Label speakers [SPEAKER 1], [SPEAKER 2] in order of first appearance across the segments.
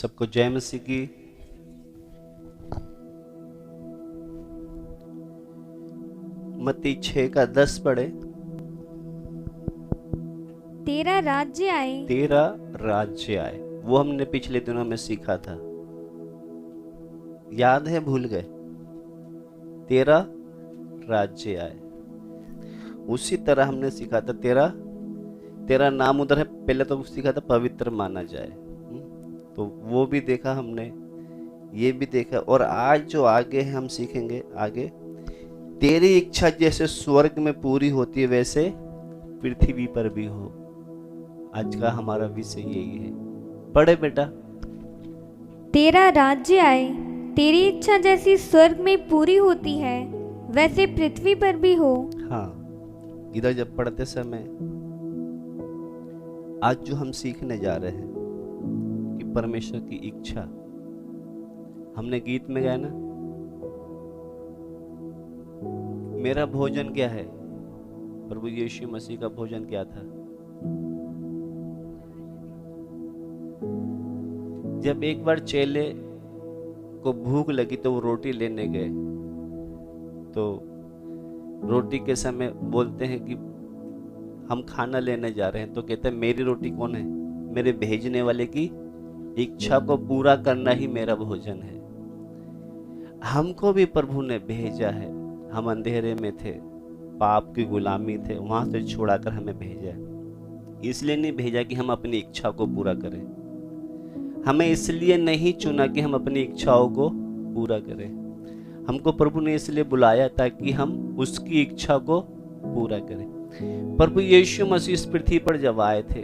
[SPEAKER 1] सबको जय मसीह की। मत्ती 6:10 पढ़े।
[SPEAKER 2] तेरा राज्य आए।
[SPEAKER 1] तेरा राज्य आए, वो हमने पिछले दिनों में सीखा था, याद है? भूल गए? तेरा राज्य आए। उसी तरह हमने सीखा था तेरा नाम उधर है, पहले तो सीखा था पवित्र माना जाए। तो वो भी देखा हमने, ये भी देखा। और आज जो आगे है हम सीखेंगे आगे, तेरी इच्छा जैसे स्वर्ग में पूरी होती है वैसे पृथ्वी पर भी हो। आज का हमारा विषय यही है। पढ़े बेटा।
[SPEAKER 2] तेरा राज्य आए, तेरी इच्छा जैसी स्वर्ग में पूरी होती है वैसे पृथ्वी पर भी हो।
[SPEAKER 1] हाँ, इधर जब पढ़ते समय आज जो हम सीखने जा रहे हैं कि परमेश्वर की इच्छा, हमने गीत में गाया ना, मेरा भोजन क्या है? प्रभु यीशु मसीह का भोजन क्या था? जब एक बार चेले को भूख लगी तो वो रोटी लेने गए, तो रोटी के समय बोलते हैं कि हम खाना लेने जा रहे हैं, तो कहते हैं मेरी रोटी कौन है? मेरे भेजने वाले की इच्छा को पूरा करना ही मेरा भोजन है। हमको भी प्रभु ने भेजा है। हम अंधेरे में थे, पाप की गुलामी थे, वहां से छुड़ाकर हमें भेजा है। इसलिए नहीं भेजा कि हम अपनी इच्छा को पूरा करें, हमें इसलिए नहीं चुना कि हम अपनी इच्छाओं को पूरा करें। हमको प्रभु ने इसलिए बुलाया ताकि हम उसकी इच्छा को पूरा करें। प्रभु यीशु मसीह इस पृथ्वी पर जब आए थे,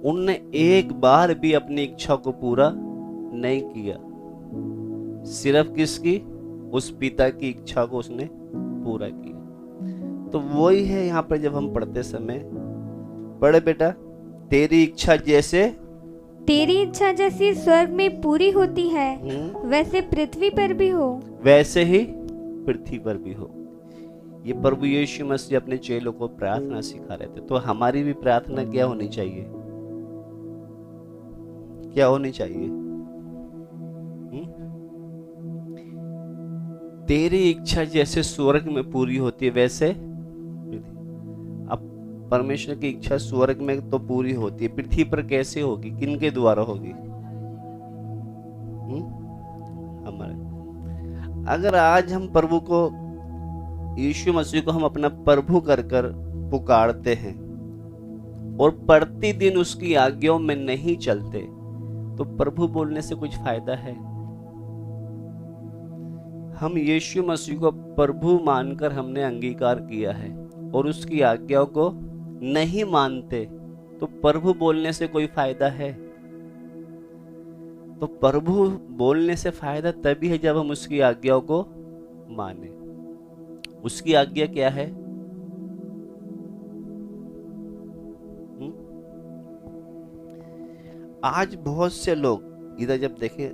[SPEAKER 1] उनने एक बार भी अपनी इच्छा को पूरा नहीं किया। सिर्फ किसकी? उस पिता की इच्छा को उसने पूरा किया। तो वही है यहाँ पर जब हम पढ़ते समय। पढ़े बेटा। तेरी इच्छा जैसे,
[SPEAKER 2] तेरी इच्छा जैसी स्वर्ग में पूरी होती है वैसे पृथ्वी पर भी हो।
[SPEAKER 1] वैसे ही पृथ्वी पर भी हो। ये प्रभु यीशु मसीह अपने चेलों को प्रार्थना सिखा रहे थे। तो हमारी भी प्रार्थना क्या होनी चाहिए? क्या होनी चाहिए? तेरी इच्छा जैसे स्वर्ग में पूरी होती है वैसे। अब परमेश्वर की इच्छा स्वर्ग में तो पूरी होती है, पृथ्वी पर कैसे होगी? किनके द्वारा होगी? हमारे। अगर आज हम प्रभु को, यीशु मसीह को हम अपना प्रभु कर कर पुकारते हैं और प्रतिदिन उसकी आज्ञाओं में नहीं चलते, तो प्रभु बोलने से कुछ फायदा है? हम यीशु मसीह को प्रभु मानकर हमने अंगीकार किया है और उसकी आज्ञाओं को नहीं मानते, तो प्रभु बोलने से कोई फायदा है? तो प्रभु बोलने से फायदा तभी है जब हम उसकी आज्ञाओं को माने। उसकी आज्ञा क्या है? आज बहुत से लोग इधर जब देखे,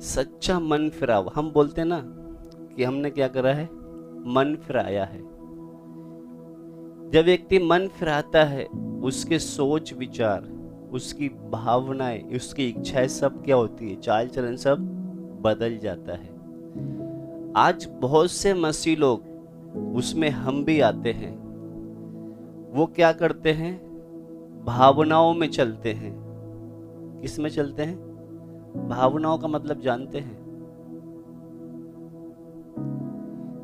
[SPEAKER 1] सच्चा मन फिराव, हम बोलते हैं ना कि हमने क्या करा है? मन फिराया है। जब व्यक्ति मन फिराता है, उसके सोच विचार, उसकी भावनाएं, उसकी इच्छाएं सब क्या होती है? चाल चलन सब बदल जाता है। आज बहुत से मसीह लोग, उसमें हम भी आते हैं, वो क्या करते हैं? भावनाओं में चलते हैं। किस में चलते हैं? भावनाओं का मतलब जानते हैं?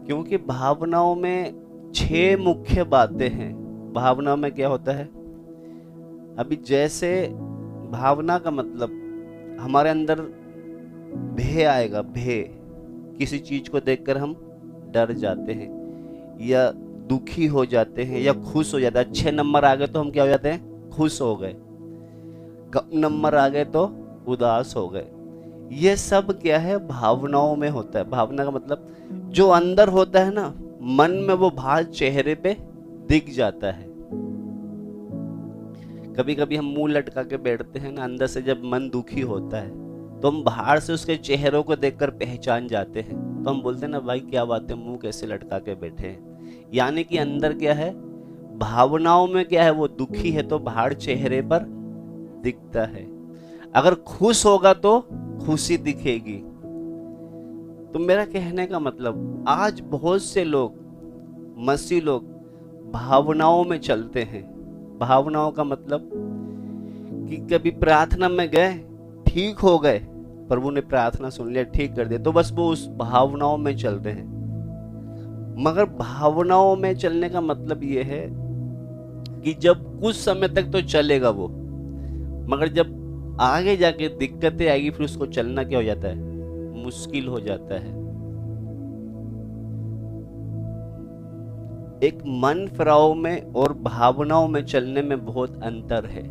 [SPEAKER 1] क्योंकि भावनाओं में 6 मुख्य बातें हैं। भावनाओं में क्या होता है? अभी जैसे भावना का मतलब, हमारे अंदर भय आएगा। भय, किसी चीज को देखकर हम डर जाते हैं या दुखी हो जाते हैं या खुश हो जाते हैं। अच्छे नंबर आ गए तो हम क्या हो जाते हैं? खुश हो गए। कम नंबर आ गए तो उदास हो गए। ये सब क्या है? भावनाओं में होता है। भावना का मतलब जो अंदर होता है ना, मन में, वो बाहर चेहरे पे दिख जाता है। कभी कभी हम मुंह लटका के बैठते हैं ना, अंदर से जब मन दुखी होता है तो हम बाहर से उसके चेहरों को देखकर पहचान जाते हैं। तो हम बोलते हैं ना, भाई क्या बात है, मुंह कैसे लटका के बैठे हैं। यानी कि अंदर क्या है? भावनाओं में क्या है? वो दुखी है तो बाहर चेहरे पर दिखता है। अगर खुश होगा तो खुशी दिखेगी। तो मेरा कहने का मतलब, आज बहुत से लोग, मसीह लोग भावनाओं में चलते हैं। भावनाओं का मतलब कि कभी प्रार्थना में गए, ठीक हो गए, प्रभु ने प्रार्थना सुन लिया, ठीक कर दिया, तो बस वो उस भावनाओं में चल रहे हैं। मगर भावनाओं में चलने का मतलब ये है कि जब कुछ समय तक तो चलेगा वो, मगर जब आगे जाके दिक्कतें आएगी फिर उसको चलना क्या हो जाता है, मुश्किल हो जाता है। एक मन फिराव में और भावनाओं में चलने में बहुत अंतर है।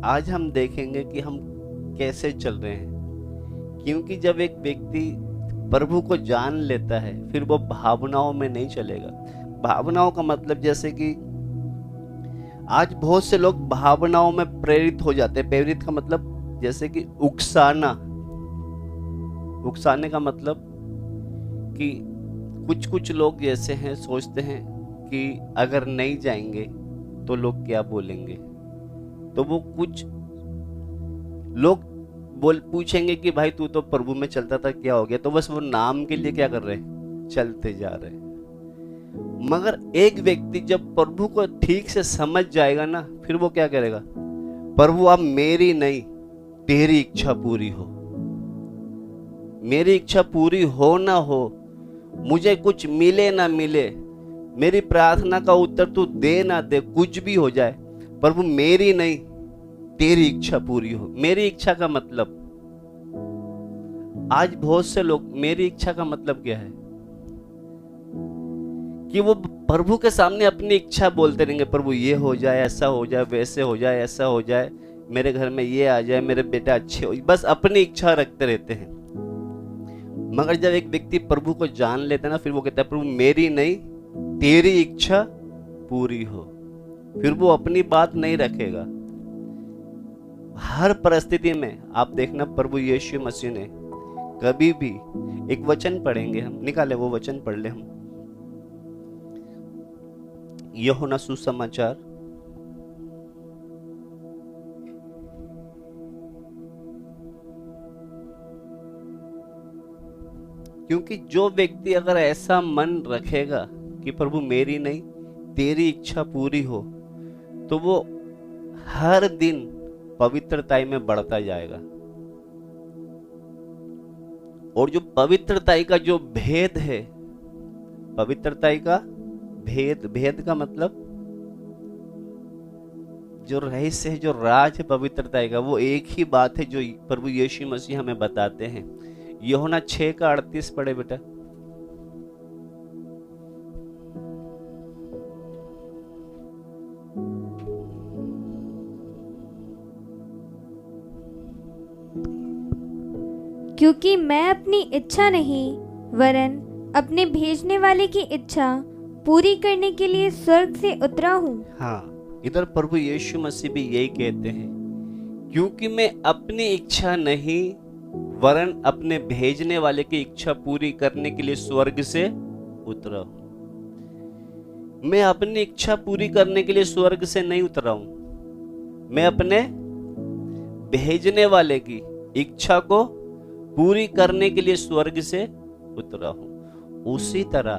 [SPEAKER 1] आज हम देखेंगे कि हम कैसे चल रहे हैं, क्योंकि जब एक व्यक्ति प्रभु को जान लेता है फिर वो भावनाओं में नहीं चलेगा। भावनाओं का मतलब जैसे कि आज बहुत से लोग भावनाओं में प्रेरित हो जाते हैं। प्रेरित का मतलब जैसे कि उकसाना। उकसाने का मतलब कि कुछ लोग जैसे हैं, सोचते हैं कि अगर नहीं जाएंगे तो लोग क्या बोलेंगे। तो वो कुछ लोग पूछेंगे कि भाई तू तो प्रभु में चलता था, क्या हो गया। तो बस वो नाम के लिए क्या कर रहे हैं, चलते जा रहे हैं। मगर एक व्यक्ति जब प्रभु को ठीक से समझ जाएगा ना, फिर वो क्या करेगा, प्रभु अब मेरी नहीं तेरी इच्छा पूरी हो। मेरी इच्छा पूरी हो ना हो, मुझे कुछ मिले ना मिले, मेरी प्रार्थना का उत्तर तू दे ना दे, कुछ भी हो जाए, प्रभु मेरी नहीं तेरी इच्छा पूरी हो। मेरी इच्छा का मतलब, आज बहुत से लोग मेरी इच्छा का मतलब क्या है कि वो प्रभु के सामने अपनी इच्छा बोलते रहेंगे, प्रभु ये हो जाए, ऐसा हो जाए, वैसे हो जाए, ऐसा हो जाए, मेरे घर में ये आ जाए, मेरे बेटा अच्छे हो, बस अपनी इच्छा रखते रहते हैं। मगर जब एक व्यक्ति प्रभु को जान लेता है ना, फिर वो कहता है प्रभु मेरी नहीं तेरी इच्छा पूरी हो। फिर वो अपनी बात नहीं रखेगा। हर परिस्थिति में आप देखना, प्रभु यीशु मसीह ने कभी भी, एक वचन पढ़ेंगे हम, निकाले वो वचन पढ़ ले हम, यूहन्ना सुसमाचार क्योंकि जो व्यक्ति अगर ऐसा मन रखेगा कि प्रभु मेरी नहीं तेरी इच्छा पूरी हो, तो वो हर दिन पवित्रताई में बढ़ता जाएगा। और जो पवित्रताई का जो भेद है, पवित्रताई का भेद का मतलब जो रहस्य है, जो राज है पवित्रताई का, वो एक ही बात है जो प्रभु यीशु मसीह हमें बताते हैं। यूहन्ना 6:38 पढ़े बेटा।
[SPEAKER 2] क्योंकि मैं अपनी इच्छा नहीं वरन अपने भेजने वाले की इच्छा पूरी करने के लिए स्वर्ग से उतरा हूँ।
[SPEAKER 1] हाँ, इधर प्रभु यीशु मसीह भी यही कहते हैं, क्योंकि मैं अपनी इच्छा नहीं वरन अपने भेजने वाले की इच्छा पूरी करने के लिए स्वर्ग से उतरा हूं। मैं अपनी इच्छा पूरी करने के लिए स्वर्ग से नहीं उतरा हूं, मैं अपने भेजने वाले की इच्छा को पूरी करने के लिए स्वर्ग से उतरा हूं। उसी तरह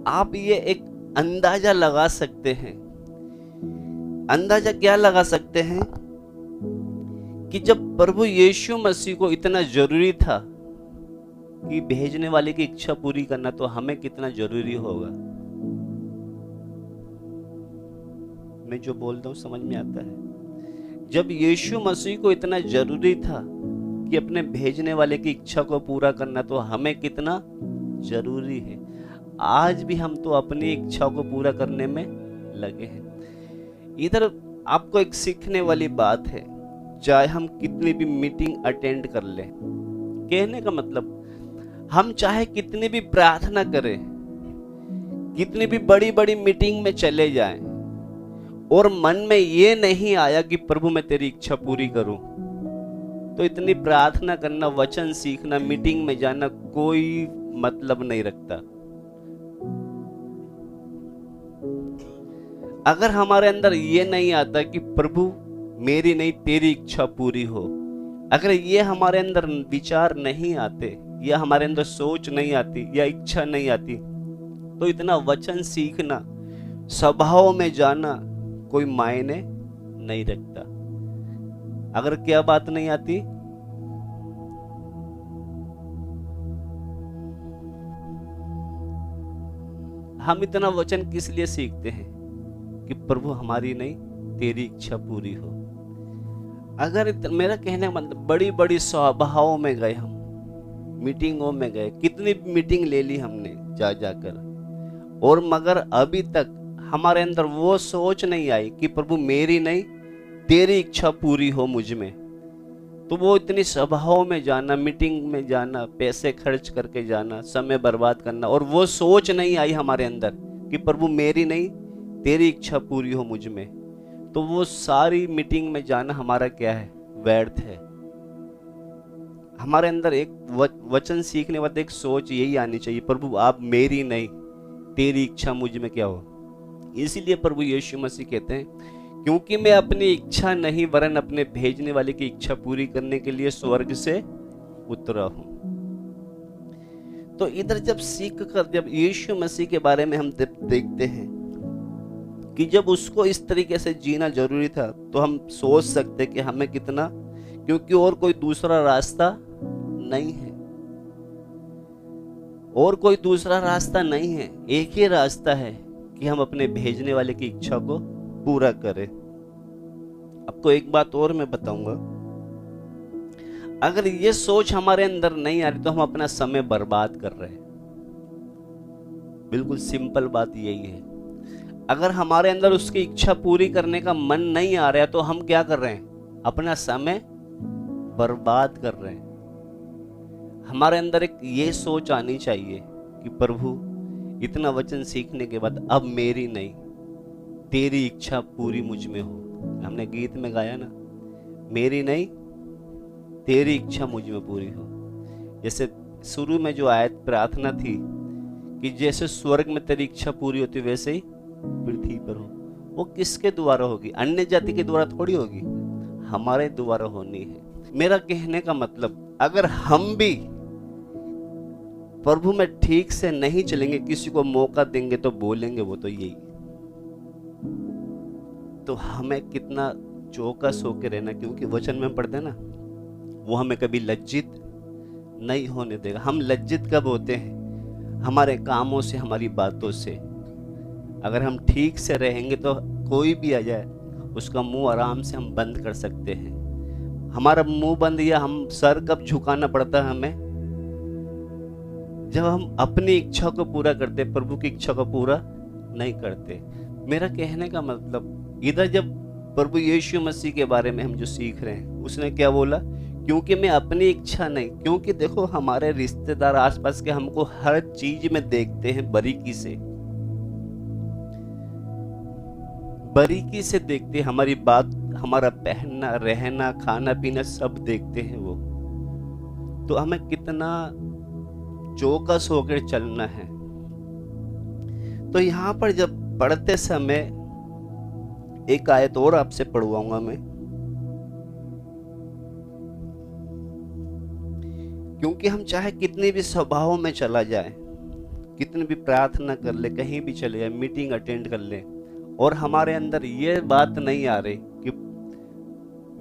[SPEAKER 1] आप ये एक अंदाजा लगा सकते हैं। अंदाजा क्या लगा सकते हैं कि जब प्रभु यीशु मसीह को इतना जरूरी था कि भेजने वाले की इच्छा पूरी करना, तो हमें कितना जरूरी होगा। मैं जो बोल रहा हूं समझ में आता है। जब यीशु मसीह को इतना जरूरी था कि अपने भेजने वाले की इच्छा को पूरा करना, तो हमें कितना जरूरी है। आज भी हम तो अपनी इच्छा को पूरा करने में लगे हैं। इधर आपको एक सीखने वाली बात है, चाहे हम कितनी भी मीटिंग अटेंड कर लें, कहने का मतलब हम चाहे कितनी भी प्रार्थना करें, कितनी भी बड़ी बड़ी मीटिंग में चले जाएं, और मन में ये नहीं आया कि प्रभु मैं तेरी इच्छा पूरी करूं, तो इतनी प्रार्थना करना, वचन सीखना, मीटिंग में जाना कोई मतलब नहीं रखता। अगर हमारे अंदर ये नहीं आता कि प्रभु मेरी नहीं तेरी इच्छा पूरी हो, अगर ये हमारे अंदर विचार नहीं आते या हमारे अंदर सोच नहीं आती या इच्छा नहीं आती, तो इतना वचन सीखना, स्वभाव में जाना कोई मायने नहीं रखता। अगर क्या बात नहीं आती, हम इतना वचन किस लिए सीखते हैं कि प्रभु हमारी नहीं तेरी इच्छा पूरी हो। अगर मेरा कहने का मतलब बड़ी बड़ी सभाओं में गए, हम मीटिंगों में गए, कितनी मीटिंग ले ली हमने जा जाकर, और मगर अभी तक हमारे अंदर वो सोच नहीं आई कि प्रभु मेरी नहीं तेरी इच्छा पूरी हो मुझ में, तो वो इतनी सभाओं में जाना, मीटिंग में जाना, पैसे खर्च करके जाना, समय बर्बाद करना, और वो सोच नहीं आई हमारे अंदर कि प्रभु मेरी नहीं तेरी इच्छा पूरी हो मुझ में, तो वो सारी मीटिंग में जाना हमारा क्या है, व्यर्थ है। हमारे अंदर एक वचन सीखने बाद एक सोच यही आनी चाहिए, प्रभु आप मेरी नहीं तेरी इच्छा मुझ में क्या हो। इसीलिए प्रभु यीशु मसीह कहते हैं, क्योंकि मैं अपनी इच्छा नहीं वरन अपने भेजने वाले की इच्छा पूरी करने के लिए स्वर्ग से उतरा हूं। तो इधर जब सीख कर, जब यीशु मसीह के बारे में हम देखते हैं कि जब उसको इस तरीके से जीना जरूरी था, तो हम सोच सकते कि हमें कितना, क्योंकि और कोई दूसरा रास्ता नहीं है, और कोई दूसरा रास्ता नहीं है, एक ही रास्ता है कि हम अपने भेजने वाले की इच्छा को पूरा करें। आपको एक बात और मैं बताऊंगा, अगर ये सोच हमारे अंदर नहीं आ रही तो हम अपना समय बर्बाद कर रहे हैं। बिल्कुल सिंपल बात यही है। अगर हमारे अंदर उसकी इच्छा पूरी करने का मन नहीं आ रहा है, तो हम क्या कर रहे हैं, अपना समय बर्बाद कर रहे हैं। हमारे अंदर एक ये सोच आनी चाहिए कि प्रभु इतना वचन सीखने के बाद अब मेरी नहीं तेरी इच्छा पूरी मुझ में हो। हमने गीत में गाया ना, मेरी नहीं तेरी इच्छा मुझ में पूरी हो। जैसे शुरू में जो आयत प्रार्थना थी कि जैसे स्वर्ग में तेरी इच्छा पूरी होती वैसे ही पृथ्वी पर हो, वो किसके द्वारा होगी, अन्य जाति के द्वारा थोड़ी होगी, हमारे द्वारा होनी है। मेरा कहने का मतलब, अगर हम भी प्रभु में ठीक से नहीं चलेंगे, किसी को मौका देंगे तो बोलेंगे वो तो यही, तो हमें कितना चौकस होकर रहना, क्योंकि वचन में पढ़ते ना, वो हमें कभी लज्जित नहीं होने देगा। हम लज्जित कब होते हैं, हमारे कामों से, हमारी बातों से। अगर हम ठीक से रहेंगे तो कोई भी आ जाए उसका मुंह आराम से हम बंद कर सकते हैं। हमारा मुंह बंद, या हम सर कब झुकाना पड़ता है हमें, जब हम अपनी इच्छा को पूरा करते, प्रभु की इच्छा को पूरा नहीं करते। मेरा कहने का मतलब, इधर जब प्रभु यीशु मसीह के बारे में हम जो सीख रहे हैं, उसने क्या बोला, क्योंकि मैं अपनी इच्छा नहीं, क्योंकि देखो हमारे रिश्तेदार आसपास के हमको हर चीज में देखते हैं, बारीकी से देखते हैं, हमारी बात, हमारा पहनना, रहना, खाना पीना सब देखते हैं वो, तो हमें कितना चौकस होकर चलना है। तो यहाँ पर जब पढ़ते समय एक आयत और आपसे पढ़वाऊंगा मैं, क्योंकि हम चाहे कितनी भी सभाओं में चला जाए, कितनी भी प्रार्थना कर ले, कहीं भी चले जाए, मीटिंग अटेंड कर ले, और हमारे अंदर ये बात नहीं आ रही कि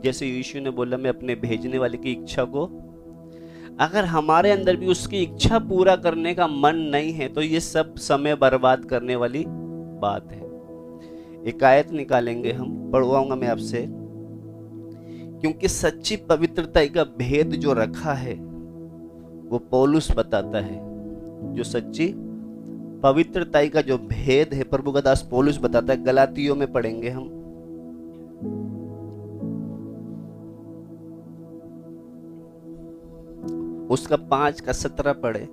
[SPEAKER 1] जैसे यीशु ने बोला मैं अपने भेजने वाले की इच्छा को, अगर हमारे अंदर भी उसकी इच्छा पूरा करने का मन नहीं है, तो ये सब समय बर्बाद करने वाली बात है। एक आयत निकालेंगे हम, पढ़वाऊंगा मैं आपसे, क्योंकि सच्ची पवित्रता का भेद जो रखा है वो पौलुस बताता है। जो सच्ची पवित्रता का जो भेद है प्रभु का दास पौलुस बताता है। गलातियों में पढ़ेंगे हम, उसका 5 का 17 पढ़े।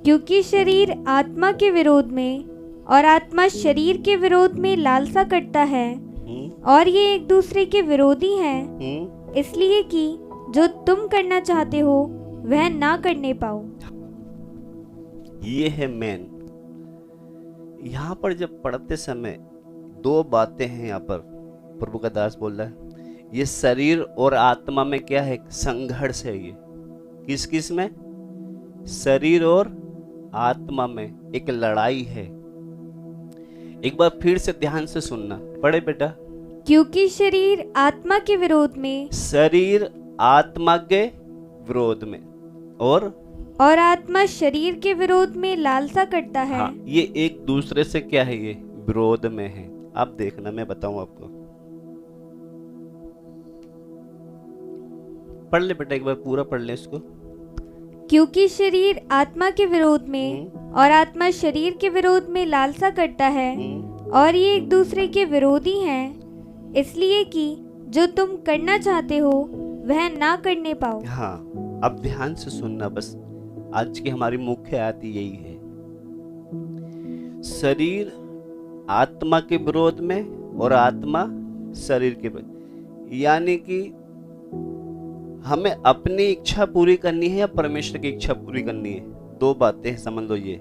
[SPEAKER 2] क्योंकि शरीर आत्मा के विरोध में और आत्मा शरीर के विरोध में लालसा करता है, और ये एक दूसरे के विरोधी हैं, इसलिए कि जो तुम करना चाहते हो वह ना करने पाओ।
[SPEAKER 1] ये है मेन। यहाँ पर जब पढ़ते समय दो बातें हैं। यहाँ पर प्रभु का दास बोल रहा है ये शरीर और आत्मा में क्या है, संघर्ष है। ये किस किस में, शरीर और आत्मा में एक लड़ाई है। एक बार फिर से ध्यान से सुनना, पढ़े बेटा।
[SPEAKER 2] क्योंकि शरीर आत्मा के विरोध में,
[SPEAKER 1] शरीर आत्मा के विरोध में, और
[SPEAKER 2] आत्मा शरीर के विरोध में लालसा करता है।
[SPEAKER 1] हाँ, ये एक दूसरे से क्या है, ये विरोध में है। आप देखना, मैं बताऊं आपको। पढ़ ले बेटा, एक बार पूरा पढ़ ले इसको।
[SPEAKER 2] क्योंकि शरीर आत्मा के विरोध में और आत्मा शरीर के विरोध में लालसा करता है, और ये एक दूसरे के विरोधी हैं, इसलिए कि जो तुम करना चाहते हो वह ना करने पाओ।
[SPEAKER 1] हाँ, अब ध्यान से सुनना, बस आज की हमारी मुख्य आयत यही है। शरीर आत्मा के विरोध में और आत्मा शरीर के विरोध, यानी कि हमें अपनी इच्छा पूरी करनी है या परमेश्वर की इच्छा पूरी करनी है। दो बातें समझ लो। ये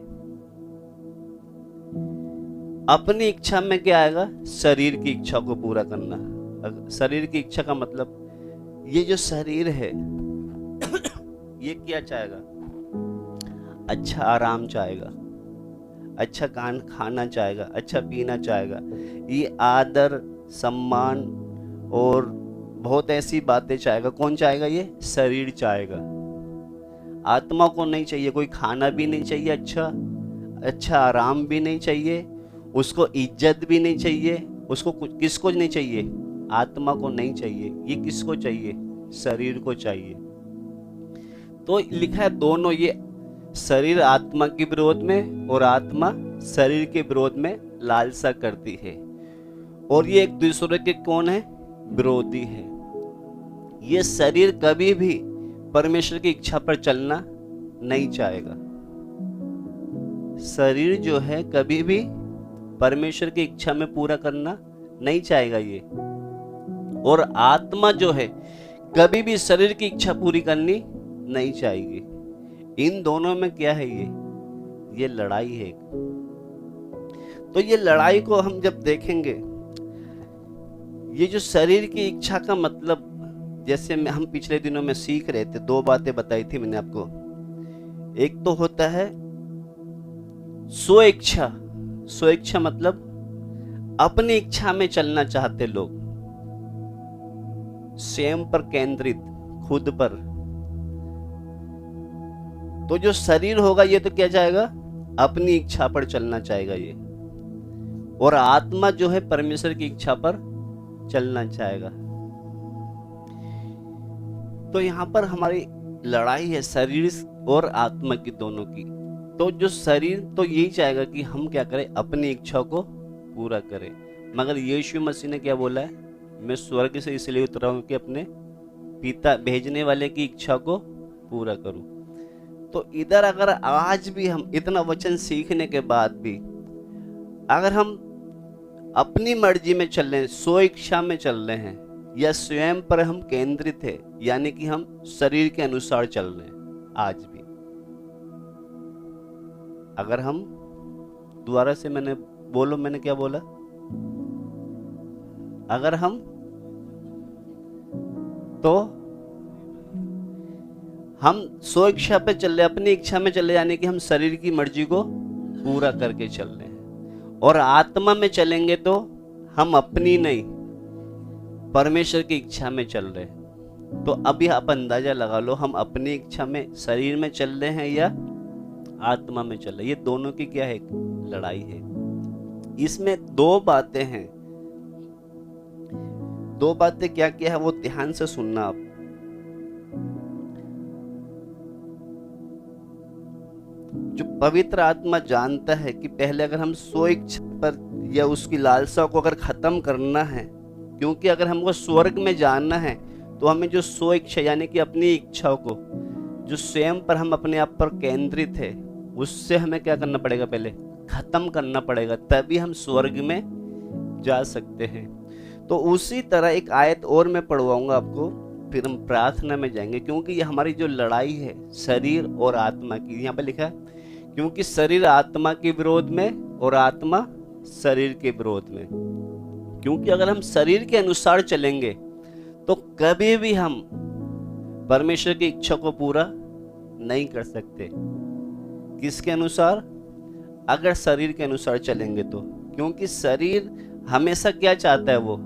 [SPEAKER 1] अपनी इच्छा में क्या आएगा, शरीर की इच्छा को पूरा करना। शरीर की इच्छा का मतलब ये जो शरीर है ये क्या चाहेगा, अच्छा आराम चाहेगा, अच्छा खाना चाहेगा, अच्छा पीना चाहेगा, ये आदर सम्मान और बहुत ऐसी बातें चाहेगा। कौन चाहेगा, ये शरीर चाहेगा। आत्मा को नहीं चाहिए, कोई खाना भी नहीं चाहिए, अच्छा आराम भी नहीं चाहिए, उसको इज्जत भी नहीं चाहिए, उसको किसको नहीं चाहिए, आत्मा को नहीं चाहिए। ये किसको चाहिए, शरीर को चाहिए। तो लिखा है दोनों, ये शरीर आत्मा के विरोध में और आत्मा शरीर के विरोध में लालसा करती है, और ये एक दूसरे के कौन है, विरोधी है। ये शरीर कभी भी परमेश्वर की इच्छा पर चलना नहीं चाहेगा। शरीर जो है कभी भी परमेश्वर की इच्छा में पूरा करना नहीं चाहेगा ये, और आत्मा जो है कभी भी शरीर की इच्छा पूरी करनी नहीं चाहेगी। इन दोनों में क्या है, ये लड़ाई है। तो ये लड़ाई को हम जब देखेंगे, ये जो शरीर की इच्छा का मतलब, जैसे हम पिछले दिनों में सीख रहे थे, दो बातें बताई थी मैंने आपको। एक तो होता है स्वेच्छा। स्वेच्छा मतलब अपनी इच्छा में चलना चाहते लोग, स्वयं पर केंद्रित, खुद पर। तो जो शरीर होगा ये तो क्या चाहेगा, अपनी इच्छा पर चलना चाहेगा ये, और आत्मा जो है परमेश्वर की इच्छा पर चलना चाहेगा। तो यहाँ पर हमारी लड़ाई है शरीर और आत्मा की, दोनों की। तो जो शरीर तो यही चाहेगा कि हम क्या करें, अपनी इच्छा को पूरा करें, मगर यीशु मसीह ने क्या बोला है, मैं स्वर्ग से इसलिए उतरा हूं कि अपने पिता भेजने वाले की इच्छा को पूरा करूं। तो इधर अगर आज भी हम इतना वचन सीखने के बाद भी अगर हम अपनी मर्जी में चल रहे हैं, स्व इच्छा में चल रहे हैं, या स्वयं पर हम केंद्रित है, यानी कि हम शरीर के अनुसार चल रहे हैं आज भी, अगर हम दोबारा से मैंने क्या बोला, अगर हम स्व इच्छा पे चल रहे, अपनी इच्छा में चले, यानी कि हम शरीर की मर्जी को पूरा करके चल रहे हैं, और आत्मा में चलेंगे तो हम अपनी नहीं परमेश्वर की इच्छा में चल रहे हैं। तो अभी आप अंदाजा लगा लो, हम अपनी इच्छा में शरीर में चल रहे हैं या आत्मा में चल रहे हैं। ये दोनों की क्या है, लड़ाई है। इसमें दो बातें हैं। दो बातें क्या क्या है वो ध्यान से सुनना आप। जो पवित्र आत्मा जानता है कि पहले अगर हम स्व इच्छा पर या उसकी लालसा को अगर खत्म करना है, क्योंकि अगर हमको स्वर्ग में जाना है तो हमें जो स्व इच्छा यानी कि अपनी इच्छा को, जो स्वयं पर हम अपने आप पर केंद्रित है, उससे हमें क्या करना पड़ेगा, पहले खत्म करना पड़ेगा, तभी हम स्वर्ग में जा सकते हैं। तो उसी तरह एक आयत और मैं पढ़वाऊंगा आपको, फिर हम प्रार्थना में जाएंगे, क्योंकि ये हमारी जो लड़ाई है शरीर और आत्मा की। यहाँ पे लिखा है क्योंकि शरीर आत्मा के विरोध में और आत्मा शरीर के विरोध में। क्योंकि अगर हम शरीर के अनुसार चलेंगे तो कभी भी हम परमेश्वर की इच्छा को पूरा नहीं कर सकते। किसके अनुसार? अगर शरीर के अनुसार चलेंगे तो। क्योंकि शरीर हमेशा क्या चाहता है? वो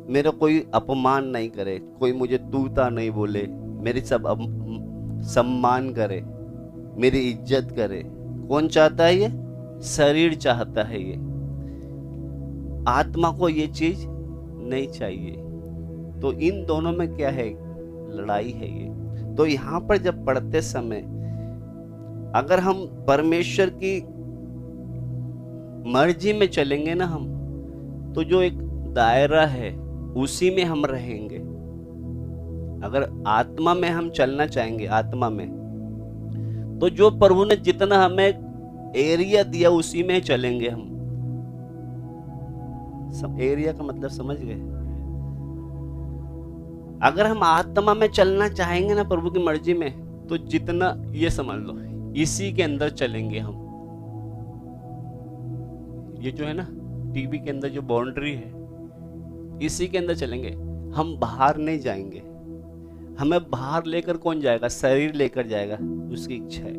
[SPEAKER 1] मेरा कोई अपमान नहीं करे, कोई मुझे तूता नहीं बोले, मेरी सब सम्मान करे, मेरी इज्जत करे। कौन चाहता है ये? शरीर चाहता है ये। आत्मा को ये चीज नहीं चाहिए। तो इन दोनों में क्या है? लड़ाई है ये। तो यहां पर जब पढ़ते समय अगर हम परमेश्वर की मर्जी में चलेंगे ना हम, तो जो एक दायरा है उसी में हम रहेंगे। अगर आत्मा में हम चलना चाहेंगे, आत्मा में, तो जो प्रभु ने जितना हमें एरिया दिया उसी में चलेंगे हम। सब एरिया का मतलब समझ गए? अगर हम आत्मा में चलना चाहेंगे ना प्रभु की मर्जी में, तो जितना, ये समझ लो, इसी के अंदर चलेंगे हम। ये जो है ना टीवी के अंदर जो बाउंड्री है, इसी के अंदर चलेंगे हम। बाहर नहीं जाएंगे। हमें बाहर लेकर कौन जाएगा? शरीर लेकर जाएगा, उसकी इच्छा है।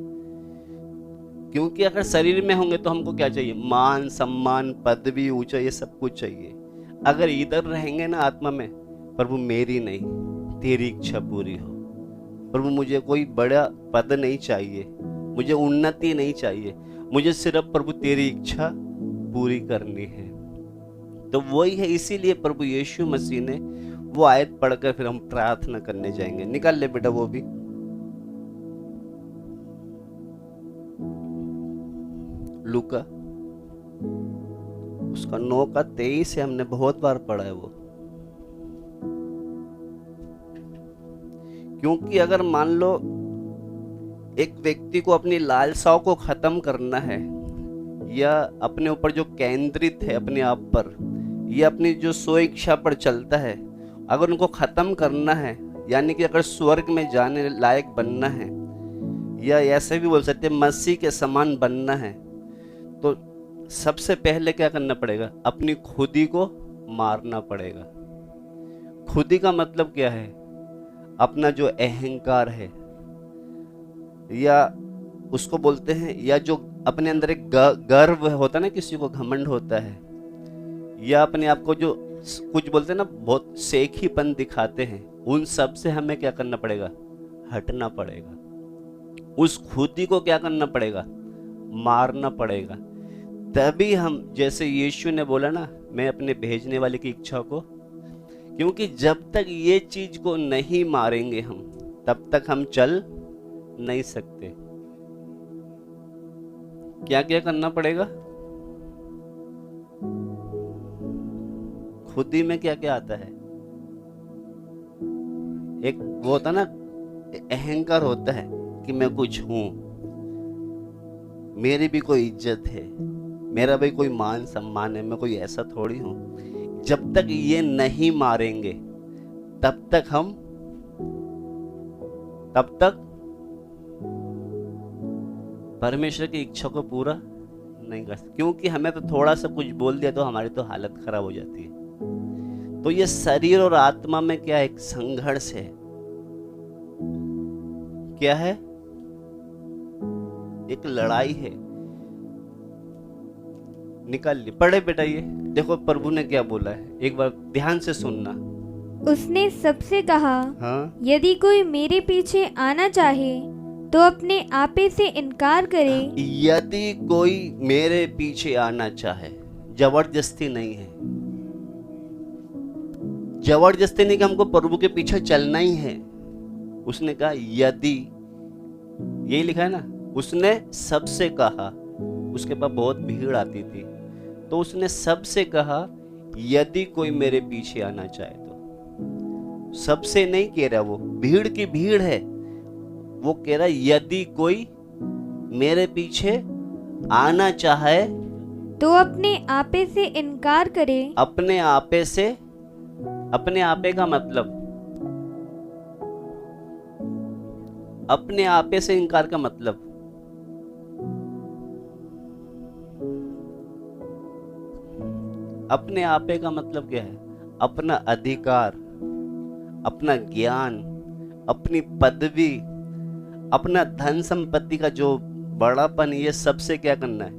[SPEAKER 1] क्योंकि अगर शरीर में होंगे तो हमको क्या चाहिए? मान सम्मान, पदवी, ऊंचा, ये सब कुछ चाहिए। अगर इधर रहेंगे ना आत्मा में, प्रभु मेरी नहीं तेरी इच्छा पूरी हो। प्रभु मुझे कोई बड़ा पद नहीं चाहिए, मुझे उन्नति नहीं चाहिए, मुझे सिर्फ प्रभु तेरी इच्छा पूरी करनी है। तो वही है, इसीलिए प्रभु यीशु मसीह ने वो आयत पढ़कर फिर हम प्रार्थना करने जाएंगे। निकाल ले बेटा वो भी। लूका उसका 9:23 से हमने बहुत बार पढ़ा है वो। क्योंकि अगर मान लो एक व्यक्ति को अपनी लालसाओं को खत्म करना है, या अपने ऊपर जो केंद्रित है अपने आप पर, या अपनी जो स्व इच्छा पर चलता है, अगर उनको खत्म करना है, यानी कि अगर स्वर्ग में जाने लायक बनना है, या ऐसे भी बोल सकते हैं मसीह के समान बनना है, तो सबसे पहले क्या करना पड़ेगा? अपनी खुदी को मारना पड़ेगा। खुदी का मतलब क्या है? अपना जो अहंकार है, या उसको बोलते हैं, या जो अपने अंदर एक गर्व होता है ना, किसी को घमंड होता है, या अपने आप को जो कुछ बोलते हैं ना, बहुत सेखीपन दिखाते हैं, उन सब से हमें क्या करना पड़ेगा? हटना पड़ेगा। उस खुदी को क्या करना पड़ेगा? मारना पड़ेगा। तभी हम, जैसे यीशु ने बोला ना, मैं अपने भेजने वाले की इच्छा को, क्योंकि जब तक ये चीज को नहीं मारेंगे हम, तब तक हम चल नहीं सकते। क्या क्या करना पड़ेगा? खुदी में क्या क्या आता है? एक वो होता ना, अहंकार होता है कि मैं कुछ हूं, मेरी भी कोई इज्जत है, मेरा भी कोई मान सम्मान है, मैं कोई ऐसा थोड़ी हूं। जब तक ये नहीं मारेंगे तब तक परमेश्वर की इच्छा को पूरा नहीं कर सकते। क्योंकि हमें तो थोड़ा सा कुछ बोल दिया तो हमारी तो हालत खराब हो जाती है। तो ये शरीर और आत्मा में क्या एक संघर्ष है? क्या है? एक लड़ाई है। निकाल ली, पढ़े बेटा। ये देखो प्रभु ने क्या बोला है, एक बार ध्यान से सुनना।
[SPEAKER 2] उसने सबसे कहा,
[SPEAKER 1] हाँ?
[SPEAKER 2] यदि कोई मेरे पीछे आना चाहे तो अपने आपे से इनकार करे।
[SPEAKER 1] यदि कोई मेरे पीछे आना चाहे, जबरदस्ती नहीं है। जबरदस्ती नहीं कि हमको प्रभु के पीछे चलना ही है। उसने कहा यदि, यही लिखा है ना, उसने सबसे कहा। उसके पास बहुत भीड़ आती थी, तो उसने सबसे कहा यदि कोई मेरे पीछे आना चाहे तो। सबसे नहीं कह रहा, वो भीड़ की भीड़ है, वो कह रहा यदि कोई मेरे पीछे आना चाहे
[SPEAKER 2] तो अपने आपे से इनकार करे।
[SPEAKER 1] अपने आपे से, अपने आपे का मतलब अपने आपे से इनकार का मतलब, अपने आपे का मतलब क्या है? अपना अधिकार, अपना ज्ञान, अपनी पदवी, अपना धन संपत्ति का जो बड़ापन, ये सबसे क्या करना है?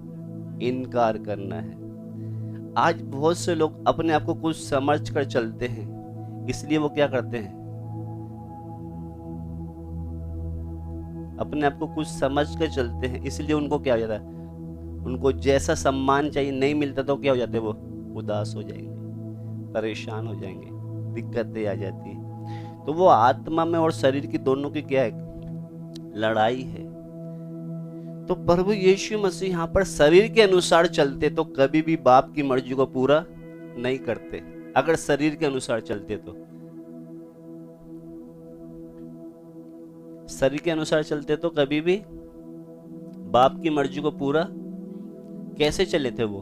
[SPEAKER 1] इनकार करना है। आज बहुत से लोग अपने आप को कुछ समझ कर चलते हैं, इसलिए वो क्या करते हैं? अपने आप को कुछ समझ कर चलते हैं, इसलिए उनको क्या हो जाता है? उनको जैसा सम्मान चाहिए नहीं मिलता तो क्या हो जाते हैं? वो उदास हो जाएंगे, परेशान हो जाएंगे, दिक्कतें आ जाती है। तो वो आत्मा में और शरीर की दोनों की क्या है? लड़ाई है। तो प्रभु यीशु मसीह यहाँ पर शरीर के अनुसार चलते तो कभी भी बाप की मर्जी को पूरा नहीं करते। अगर शरीर के अनुसार चलते तो, शरीर के अनुसार चलते तो कभी भी बाप की मर्जी को पूरा कैसे चले थे वो?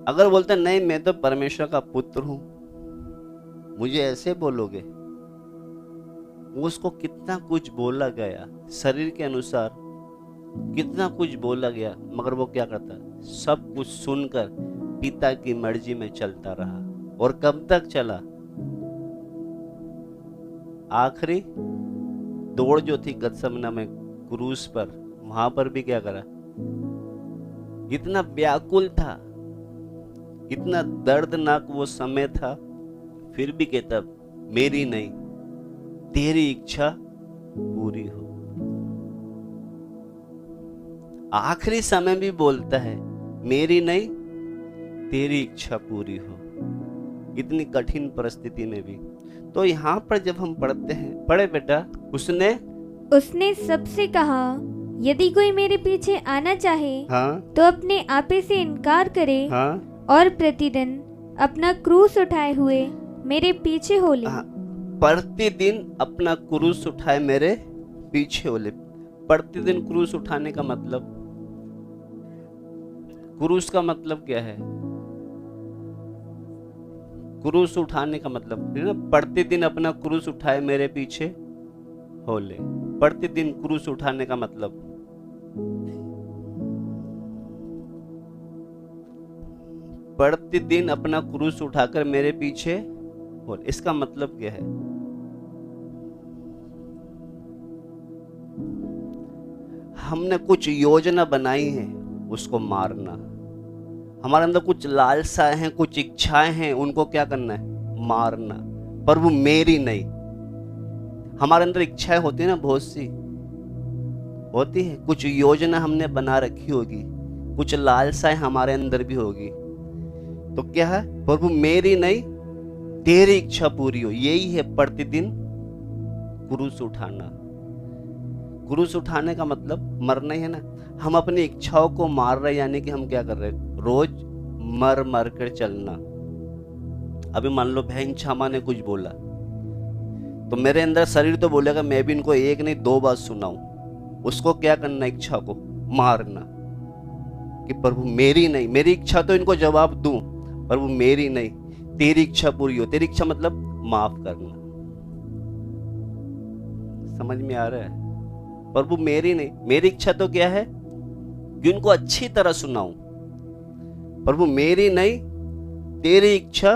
[SPEAKER 1] अगर बोलते नहीं मैं तो परमेश्वर का पुत्र हूं, मुझे ऐसे बोलोगे? उसको कितना कुछ बोला गया, शरीर के अनुसार कितना कुछ बोला गया, मगर वो क्या करता? सब कुछ सुनकर पिता की मर्जी में चलता रहा। और कब तक चला? आखिरी दौड़ जो थी गतसमना में क्रूस पर, वहां पर भी क्या करा? इतना व्याकुल था, इतना दर्दनाक वो समय था, फिर भी कहता मेरी नहीं तेरी इच्छा पूरी हो। आखिरी समय भी बोलता है मेरी नहीं तेरी इच्छा पूरी हो, इतनी कठिन परिस्थिति में भी। तो यहाँ पर जब हम पढ़ते हैं, पढ़े बेटा, उसने
[SPEAKER 2] सबसे कहा यदि कोई मेरे पीछे आना चाहे तो अपने आपे से इनकार करे और प्रतिदिन अपना क्रूस उठाए हुए मेरे पीछे हो ले।
[SPEAKER 1] प्रतिदिन अपना क्रूस उठाए मेरे पीछे हो ले। प्रतिदिन क्रूस उठाने का मतलब, क्रूस का मतलब क्या है? क्रूस उठाने का मतलब प्रतिदिन अपना क्रूस उठाए मेरे पीछे हो ले। प्रतिदिन क्रूस उठाने का मतलब, प्रतिदिन अपना क्रूस उठाकर मेरे पीछे हो, इसका मतलब क्या है? हमने कुछ योजना बनाई है उसको मारना, हमारे अंदर कुछ लालसाएं हैं, कुछ इच्छाएं हैं, उनको क्या करना है? मारना। पर वो मेरी नहीं। हमारे अंदर इच्छाएं होती है ना, बहुत सी होती है, कुछ योजना हमने बना रखी होगी, कुछ लालसाएं हमारे अंदर भी होगी, तो क्या है? प्रभु मेरी नहीं तेरी इच्छा पूरी हो। यही है प्रतिदिन क्रूस उठाना। क्रूस उठाने का मतलब मरना ही है ना। हम अपनी इच्छाओं को मार रहे, यानी कि हम क्या कर रहे हैं? रोज मर मर कर चलना। अभी मान लो बहन छामा ने कुछ बोला, तो मेरे अंदर शरीर तो बोलेगा मैं भी इनको एक नहीं दो बार सुनाऊं। उसको क्या करना? इच्छा को मारना कि प्रभु मेरी नहीं, मेरी इच्छा तो इनको जवाब दूं, प्रभु मेरी नहीं तेरी इच्छा पूरी हो। तेरी इच्छा मतलब माफ करना। समझ में आ रहा है? प्रभु मेरी नहीं, मेरी इच्छा तो क्या है कि उनको अच्छी तरह सुनाऊं। प्रभु मेरी नहीं तेरी इच्छा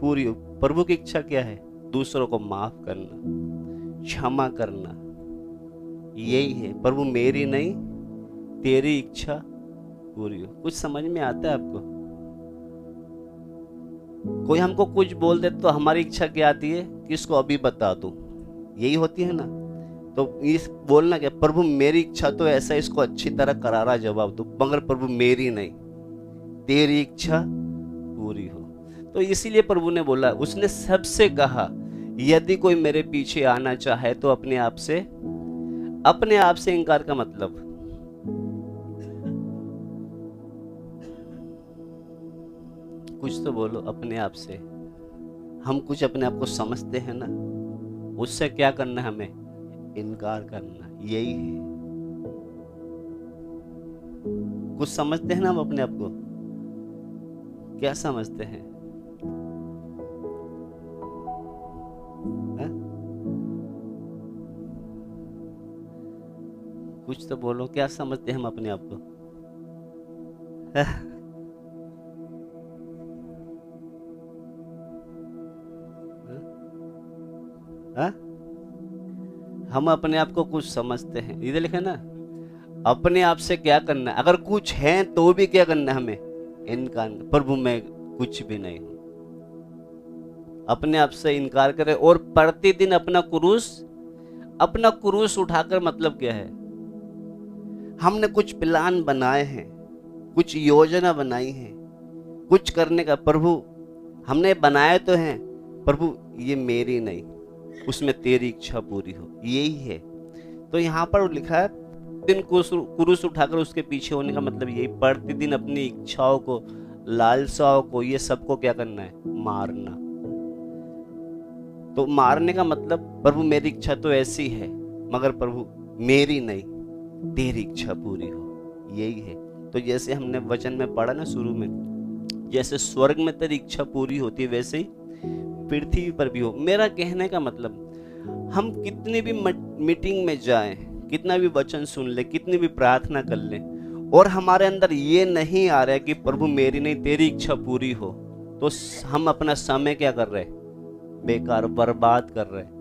[SPEAKER 1] पूरी हो। प्रभु की इच्छा क्या है? दूसरों को माफ करना, क्षमा करना, यही है। प्रभु मेरी नहीं तेरी इच्छा पूरी हो। कुछ समझ में आता है आपको? कोई हमको कुछ बोल दे तो हमारी इच्छा क्या आती है? किसको अभी बता दूं, यही होती है ना। तो इस बोलना क्या? प्रभु मेरी इच्छा तो ऐसा, इसको अच्छी तरह करारा जवाब दो, मगर प्रभु मेरी नहीं तेरी इच्छा पूरी हो। तो इसीलिए प्रभु ने बोला, उसने सबसे कहा यदि कोई मेरे पीछे आना चाहे तो अपने आप से इनकार का मतलब, कुछ तो बोलो। अपने आप से हम कुछ अपने आप को समझते हैं ना, उससे क्या करना है? हमें इनकार करना। यही है, कुछ समझते हैं ना हम अपने आप को। क्या समझते हैं? कुछ तो बोलो, क्या समझते हैं हम अपने आप को? हाँ? हम अपने आप को कुछ समझते हैं, इधर लिखा ना, अपने आप से क्या करना है, अगर कुछ है तो भी क्या करना है हमें, इनकार। प्रभु मैं कुछ भी नहीं हूं, अपने आप से इनकार करें और प्रतिदिन अपना क्रूस उठाकर, मतलब क्या है, हमने कुछ प्लान बनाए हैं, कुछ योजना बनाई है, कुछ करने का, प्रभु हमने बनाए तो हैं, प्रभु ये मेरी नहीं, उसमें तेरी इच्छा पूरी हो, यही है। तो यहाँ पर लिखा है दिन क्रूस उठाकर उसके पीछे होने का मतलब यही, प्रतिदिन अपनी इच्छाओं को, लालसाओं को, ये सबको क्या करना है, मारना। तो मारने का मतलब, प्रभु मेरी इच्छा तो ऐसी है, मगर प्रभु मेरी नहीं, तेरी इच्छा पूरी हो, यही है। तो जैसे हमने वचन में पढ़ा ना शुरू में, जैसे स्वर्ग में तेरी इच्छा पूरी होती है, वैसे ही पृथ्वी पर भी हो। मेरा कहने का मतलब, हम कितनी भी मीटिंग में जाएं, कितना भी वचन सुन ले, कितनी भी प्रार्थना कर ले, और हमारे अंदर ये नहीं आ रहा है कि प्रभु मेरी नहीं तेरी इच्छा पूरी हो, तो हम अपना समय क्या कर रहे हैं, बेकार बर्बाद कर रहे हैं।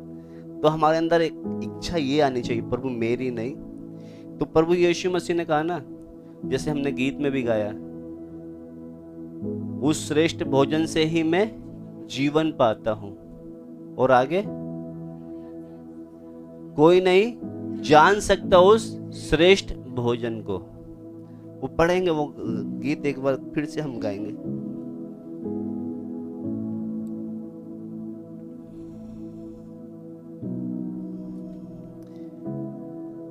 [SPEAKER 1] तो हमारे अंदर एक इच्छा ये आनी चाहिए, प्रभु मेरी नहीं। तो प्रभु यीशु मसीह ने कहा ना, जैसे हमने गीत में भी गाया, उस श्रेष्ठ भोजन से ही मैं जीवन पाता हूं, और आगे कोई नहीं जान सकता उस श्रेष्ठ भोजन को। वो पढ़ेंगे, वो गीत एक बार फिर से हम गाएंगे।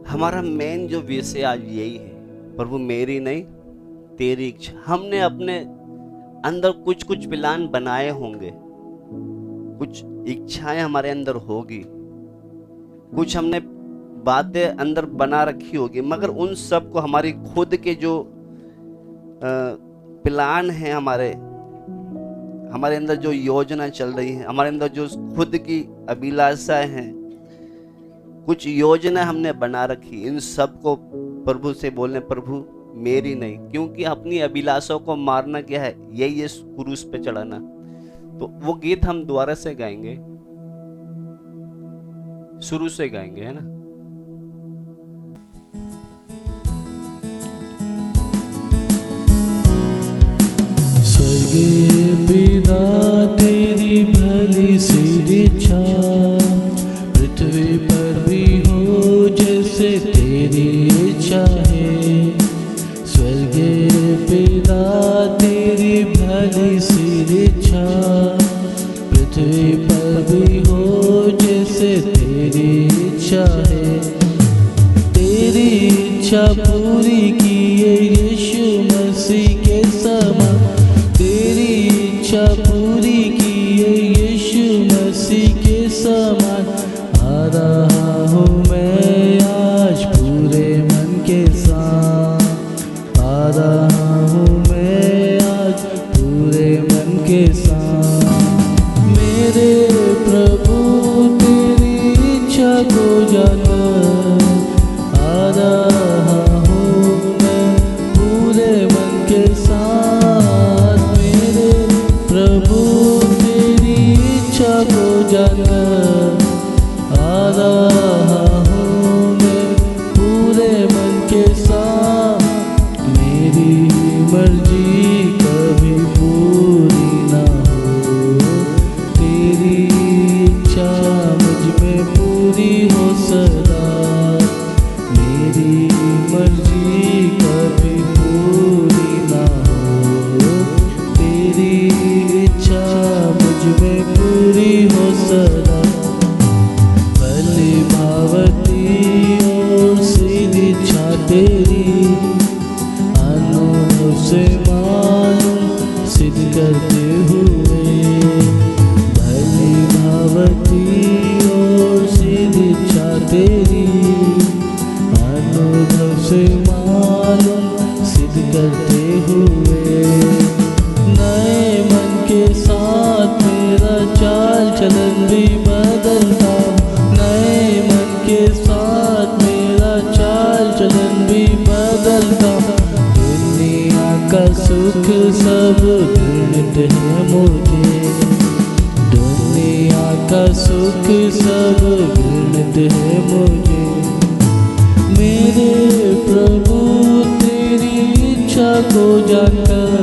[SPEAKER 1] हमारा मेन जो विषय आज यही है, प्रभु मेरी नहीं तेरी इच्छा। हमने अपने अंदर कुछ प्लान बनाए होंगे, कुछ इच्छाएं हमारे अंदर होगी, कुछ हमने बातें अंदर बना रखी होगी, मगर उन सब को हमारी खुद के जो प्लान है, हमारे अंदर जो योजना चल रही है, हमारे अंदर जो खुद की अभिलाषाएं हैं, कुछ योजना हमने बना रखी, इन सब को प्रभु से बोलने, प्रभु मेरी नहीं। क्योंकि अपनी अभिलाषाओं को मारना क्या है, यही है क्रूस पे चढ़ाना। तो वो गीत हम दोबारा से गाएंगे, शुरू से गाएंगे, है ना।
[SPEAKER 3] स्वर्गीय पिता तेरी भली सी इच्छा, पृथ्वी पर भी हो जैसे तेरी इच्छा है। स्वर्गीय पिता तेरी भली सी इच्छा, पृथ्वी पर भी हो जैसे तेरी इच्छा है। तेरी इच्छा पूरी किए यीशु मसीह के समान, तेरी इच्छा पूरी किए यीशु मसीह के समान। आ रहा हूँ मैं आज पूरे मन के साथ, आ रहा हूँ मैं आज पूरे मन के साथ। मेरे प्रभु तेरी इच्छा को जानकर, आ रहा हूँ मैं पूरे मन के साथ। मेरे प्रभु तेरी इच्छा को जानकर, आ रहा हूँ मैं पूरे मन के साथ। मेरी मर्जी कभी पूरी ना हो, तेरी इच्छा मुझ में पूरी हो सदा। मेरी मर्जी कभी पूरी ना हो, तेरी इच्छा मुझ में पूरी हो सदा। भली भाव सब घृणित है मुझे, दुनिया का सुख सब घृणित है मुझे। मेरे प्रभु तेरी इच्छा को जानकर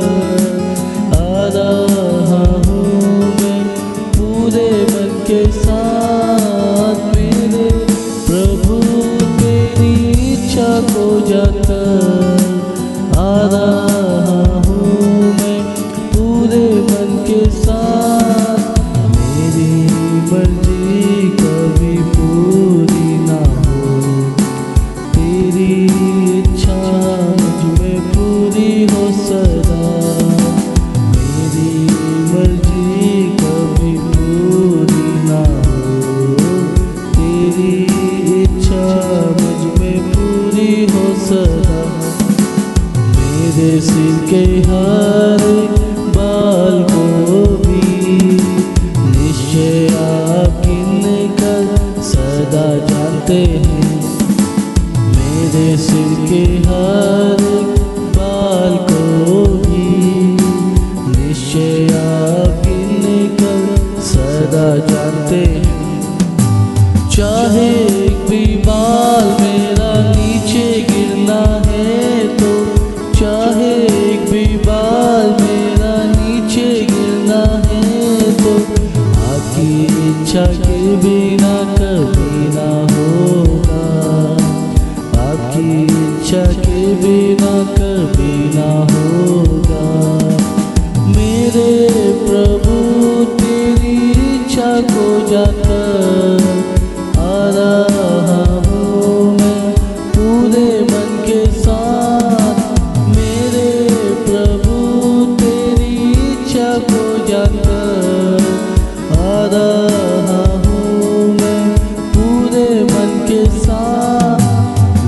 [SPEAKER 3] आ रहा हूँ मैं पूरे मन के साथ। मेरे प्रभु तेरी इच्छा को जानकर आ रहा हूँ मैं पूरे मन के साथ। मेरी मर्जी कभी पूरी ना हो, तेरी इच्छा मुझ में पूरी हो सदा। मेरी मर्जी कभी पूरी ना हो, तेरी इच्छा मुझ में पूरी हो सदा। मेरे सिर के हर बाल को भी निश्चय आप गिनकर सदा जानते हैं। मेरे सिर के हर बाल को भी निश्चय आप गिनकर सदा जानते हैं। चाहे एक भी बाल मेरा नीचे गिरना है तो, चाहे एक भी बाल मेरा नीचे गिरना है तो, आपकी इच्छा के बिना कभी ना होगा, आपकी इच्छा के बिना कभी ना होगा। मेरे प्रभु तेरी इच्छा को जानकर आ रहा हूँ मैं पूरे मन के साथ। मेरे प्रभु तेरी इच्छा को जानकर आ रहा हूँ मैं पूरे मन के साथ।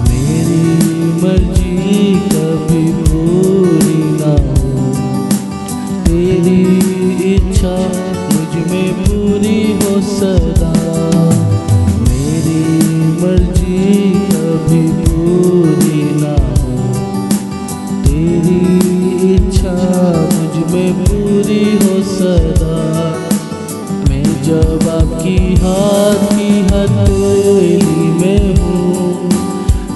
[SPEAKER 3] मेरी मर्जी कभी पूरी ना हो, तेरी इच्छा मुझ में पूरी हो सदा। मेरी मर्जी कभी पूरी ना हो, तेरी इच्छा मुझ में पूरी हो सदा। मैं जब आपकी हाथ की हथेली में हूँ,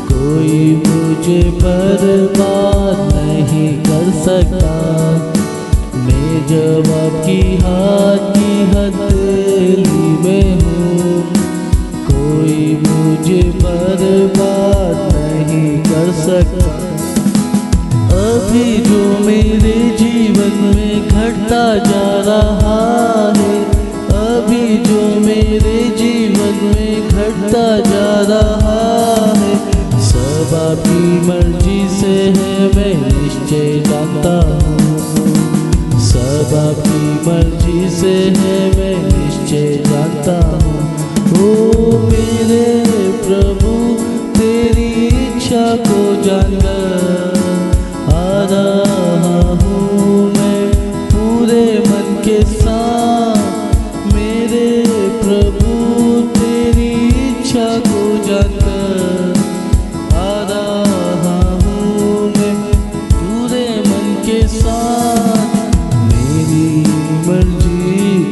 [SPEAKER 3] कोई मुझे बर्बाद नहीं कर सकता। मैं जब आपकी हाथ की हथेली में हूँ, कोई मुझे बर्बाद नहीं कर सकता। अभी जो मेरे जीवन में घटता जा रहा है, अभी जो मेरे जीवन में घटता जा रहा है, सब आपकी मर्जी से है मैं निश्चय जानता हूँ। सब आपकी मर्जी से है मैं निश्चय जानता हूँ। ओ मेरे प्रभु तेरी इच्छा को जानकर आ रहा हूँ मैं पूरे मन के साथ। मेरे प्रभु तेरी इच्छा को जानकर आ रहा हूँ मैं पूरे मन के साथ। मेरी मर्जी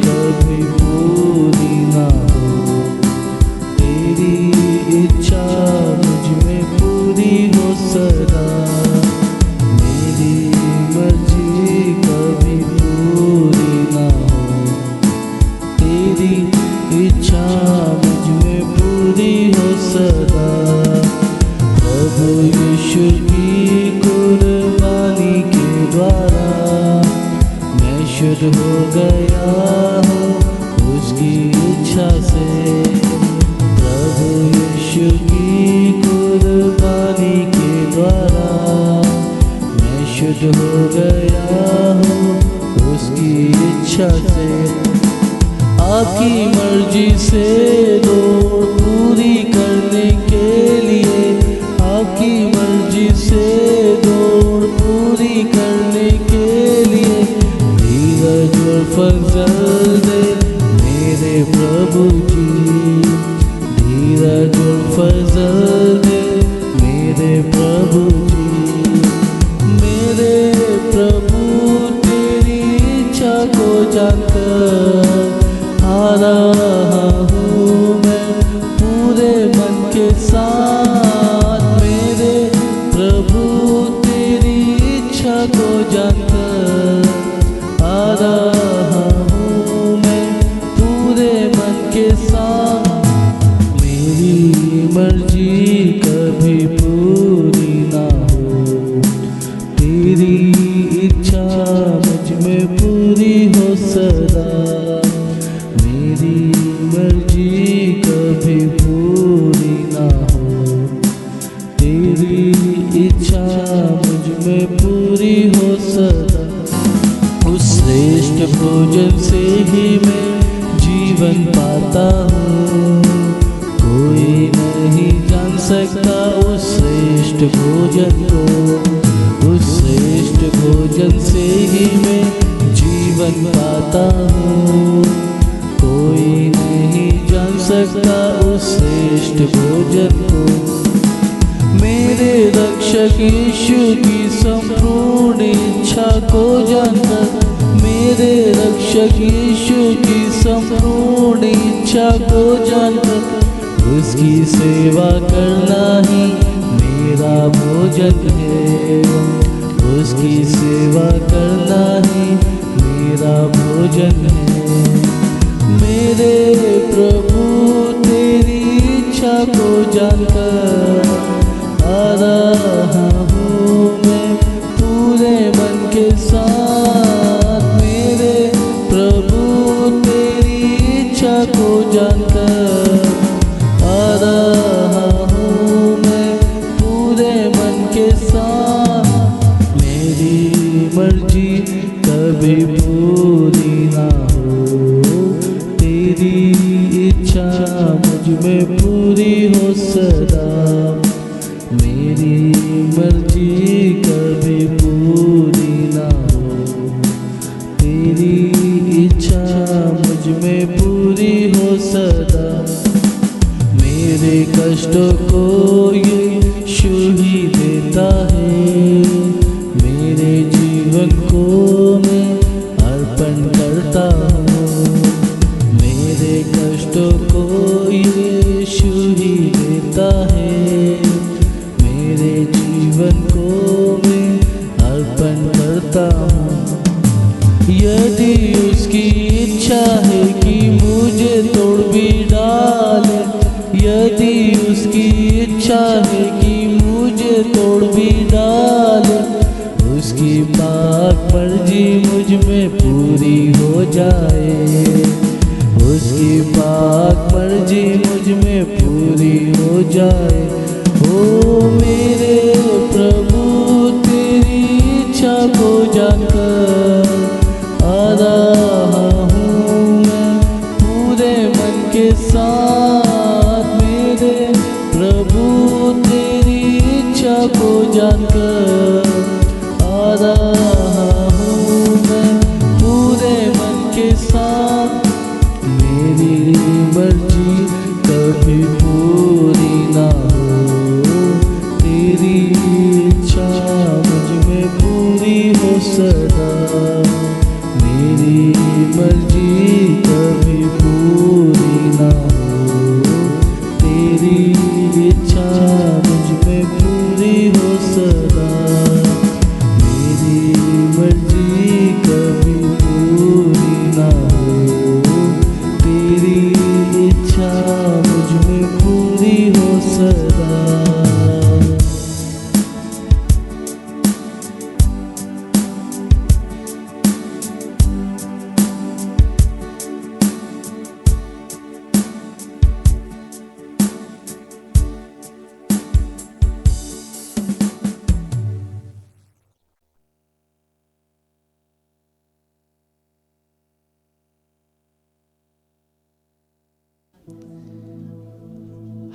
[SPEAKER 3] कभी पूरी ना हो, तेरी इच्छा मुझ में पूरी हो सदा। मेरी मर्जी कभी पूरी ना हो, तेरी इच्छा मुझ में पूरी हो सदा। प्रभु यीशु की कुर्बानी के द्वारा मैं शुद्ध हो गया हूँ उसकी इच्छा से। प्रभु यीशु की कुर्बानी के द्वारा मैं शुद्ध हो गया हूँ उसकी इच्छा से। आपकी मर्जी से दौड़ पूरी करने के लिए, आपकी मर्जी से दौड़ पूरी करने के लिए धीरज और फजल दे मेरे प्रभु जी। धीरज और फजल दे मेरे प्रभु जी। मेरे प्रभु जानकर आ रहा हूँ मैं पूरे मन के साथ। मेरे प्रभु तेरी इच्छा को जानकर आ रहा हूँ मैं पूरे मन के साथ। मेरी मर्जी कभी पूरी ना हो, तेरी इच्छा मुझ में पूरी हो सदा। मेरी मर्जी कभी पूरी ना हो, तेरी इच्छा मुझ में पूरी हो सदा। उस श्रेष्ठ भोजन से ही मैं जीवन पाता हूँ, कोई नहीं जान सकता उस श्रेष्ठ भोजन को। उस श्रेष्ठ भोजन से ही मैं जीवन पाता हूँ, कोई नहीं जान सकता उस श्रेष्ठ भोजन को। मेरे रक्षक यीशु की संपूर्ण इच्छा को जानकर, मेरे रक्षक यीशु की संपूर्ण इच्छा को जानकर, उसकी सेवा करना ही मेरा भोजन है। उसकी सेवा करना ही मेरा भोजन है। मेरे प्रभु तेरी इच्छा को जानकर आ रहा हूँ मैं पूरे मन के साथ। मेरे प्रभु तेरी इच्छा को जानकर आ रहा हूँ मैं पूरे मन के साथ। मेरी मर्जी कभी पूरी ना हो, तेरी इच्छा मुझ में पूरी हो सदा। मेरी मर्जी कभी पूरी ना हो, तेरी इच्छा मुझ में पूरी हो सदा। मेरे कष्टों को यीशु ही देता है, मेरे जीवन को मैं अर्पण करता हूँ। मेरे कष्टों को यीशु ही देता है, मेरे जीवन को मैं अर्पण करता हूँ। यदि उसकी इच्छा है कि मुझे तोड़ भी डाले, यदि उसकी इच्छा है कि मुझे तोड़ भी डाले, उसकी पाक मर्जी मुझ में पूरी हो जाए। उसकी पाक मर्जी मुझ में पूरी हो जाए। ओ मेरे प्रभु तेरी इच्छा को जानकर आ रहा हूँ मैं पूरे मन के साथ। मेरे प्रभु तेरी इच्छा को जानकर आ रहा हूँ मैं पूरे मन के साथ। मेरी मर्जी कभी पूरी ना हो, तेरी इच्छा मुझ में पूरी हो सदा। मेरी मर्जी कभी पूरी ना हो, तेरी इच्छा मुझ में पूरी हो सदा। मेरी मर्जी कभी पूरी ना हो, तेरी इच्छा मुझ में पूरी हो सदा।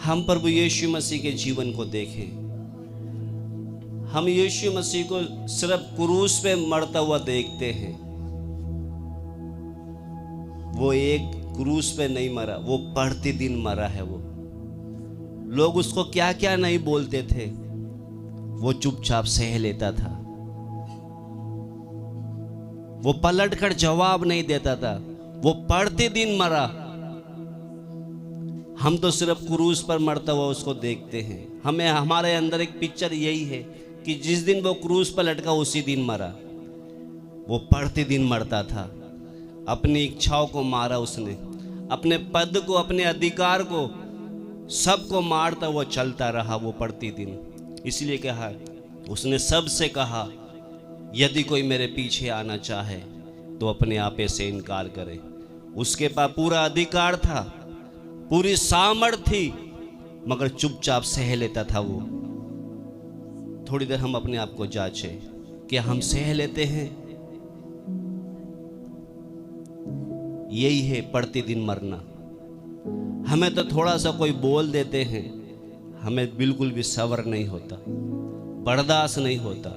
[SPEAKER 1] हम प्रभु यीशु मसीह के जीवन को देखें। हम यीशु मसीह को सिर्फ क्रूस पे मरता हुआ देखते हैं। वो एक क्रूस पे नहीं मरा, वो प्रतिदिन मरा है। वो लोग उसको क्या क्या नहीं बोलते थे, वो चुपचाप सह लेता था। वो पलट कर जवाब नहीं देता था, वो पढ़ते दिन मरा। हम तो सिर्फ क्रूस पर मरता हुआ उसको देखते हैं। हमें हमारे अंदर एक पिक्चर यही है कि जिस दिन वो क्रूस पर लटका उसी दिन मरा। वो पढ़ते दिन मरता था, अपनी इच्छाओं को मारा उसने, अपने पद को, अपने अधिकार को, सबको मारता हुआ चलता रहा वो पढ़ती दिन। इसलिए कहा, उसने सबसे कहा, यदि कोई मेरे पीछे आना चाहे तो अपने आपे से इनकार करे। उसके पास पूरा अधिकार था, पूरी सामर्थ थी, मगर चुपचाप सह लेता था वो। थोड़ी देर हम अपने आप को जांचें, क्या हम सह लेते हैं? यही है पढ़ते दिन मरना। हमें तो थोड़ा सा कोई बोल देते हैं, हमें बिल्कुल भी सब्र नहीं होता, बर्दाश्त नहीं होता।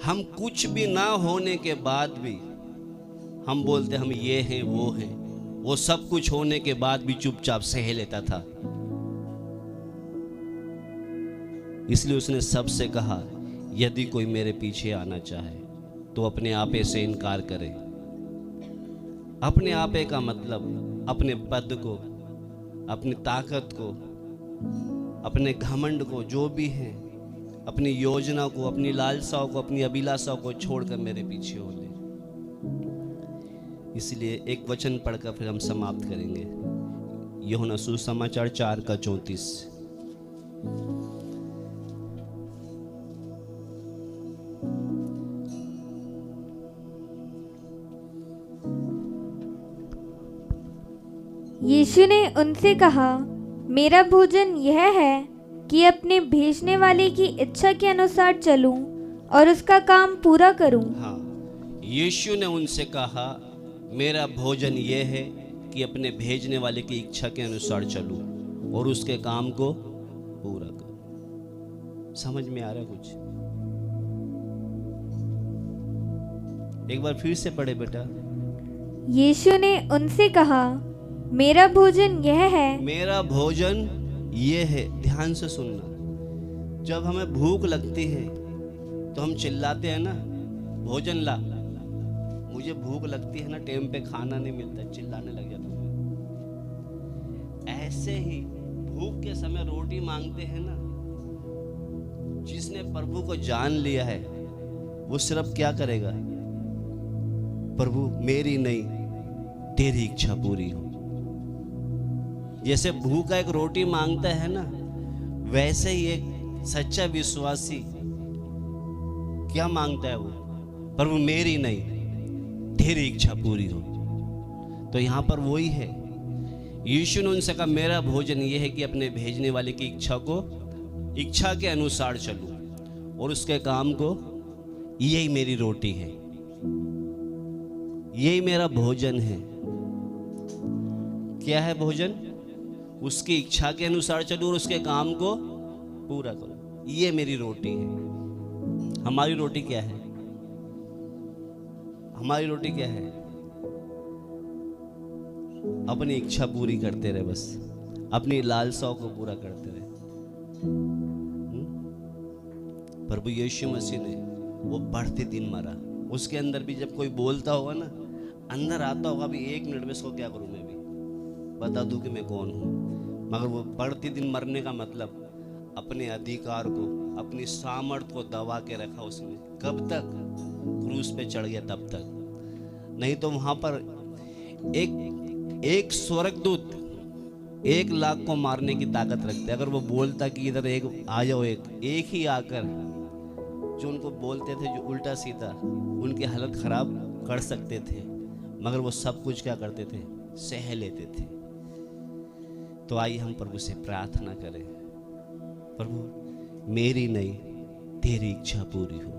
[SPEAKER 1] हम कुछ भी ना होने के बाद भी हम बोलते हम ये हैं वो हैं। वो सब कुछ होने के बाद भी चुपचाप सह लेता था। इसलिए उसने सबसे कहा, यदि कोई मेरे पीछे आना चाहे तो अपने आपे से इनकार करे। अपने आपे का मतलब अपने पद को, अपनी ताकत को, अपने घमंड को, जो भी है, अपनी योजना को, अपनी लालसाओं को, अपनी अभिलाषाओं को छोड़कर मेरे पीछे हो ले। इसलिए एक वचन पढ़कर फिर हम समाप्त करेंगे। यूहन्ना सुसमाचार 4:34।
[SPEAKER 2] यीशु ने उनसे कहा, मेरा भोजन यह है कि अपने भेजने वाले की इच्छा के अनुसार चलूं और उसका काम पूरा करूं।
[SPEAKER 1] हाँ, यीशु ने उनसे कहा, मेरा भोजन यह है कि अपने भेजने वाले की इच्छा के अनुसार चलूं और उसके काम को पूरा करूं। समझ में आ रहा कुछ? एक बार फिर से पढ़े बेटा।
[SPEAKER 2] यीशु ने उनसे कहा, मेरा भोजन यह है।
[SPEAKER 1] मेरा भोजन ये है। ध्यान से सुनना। जब हमें भूख लगती है तो हम चिल्लाते हैं ना, भोजन ला। मुझे भूख लगती है ना, टाइम पे खाना नहीं मिलता, चिल्लाने लग जाता हूँ। ऐसे ही भूख के समय रोटी मांगते हैं ना, जिसने प्रभु को जान लिया है वो सिर्फ क्या करेगा? प्रभु मेरी नहीं तेरी इच्छा पूरी हो। जैसे भूखा एक रोटी मांगता है ना, वैसे ही एक सच्चा विश्वासी क्या मांगता है? वो प्रभु मेरी नहीं तेरी इच्छा पूरी हो। तो यहां पर वही है। यीशु ने उनसे कहा, मेरा भोजन यह है कि अपने भेजने वाले की इच्छा के अनुसार चलूं और उसके काम को, यही मेरी रोटी है, यही मेरा भोजन है। क्या है भोजन? उसकी इच्छा के अनुसार चलूं और उसके काम को पूरा करूं। ये मेरी रोटी है। हमारी रोटी क्या है? हमारी रोटी क्या है? अपनी इच्छा पूरी करते रहे, बस अपनी लालसाओं को पूरा करते रहे। प्रभु यीशु मसीह ने वो बढ़ते दिन मरा। उसके अंदर भी जब कोई बोलता होगा ना, अंदर आता होगा भी 1 मिनट में इसको क्या करूं, मैं भी बता दूं कि मैं कौन हूं। मगर वो बढ़ते दिन मरने का मतलब अपने अधिकार को, अपनी सामर्थ को दबा के रखा उसने। कब तक? क्रूस पे चढ़ गया तब तक। नहीं तो वहां पर एक स्वर्गदूत 1 लाख को मारने की ताकत रखते। अगर वो बोलता कि इधर एक आ जाओ, एक ही आकर जो उनको बोलते थे, जो उल्टा सीधा, उनकी हालत खराब कर सकते थे। मगर वो सब कुछ क्या करते थे? सह लेते थे। तो आइए हम प्रभु से प्रार्थना करें, प्रभु मेरी नहीं तेरी इच्छा पूरी हो।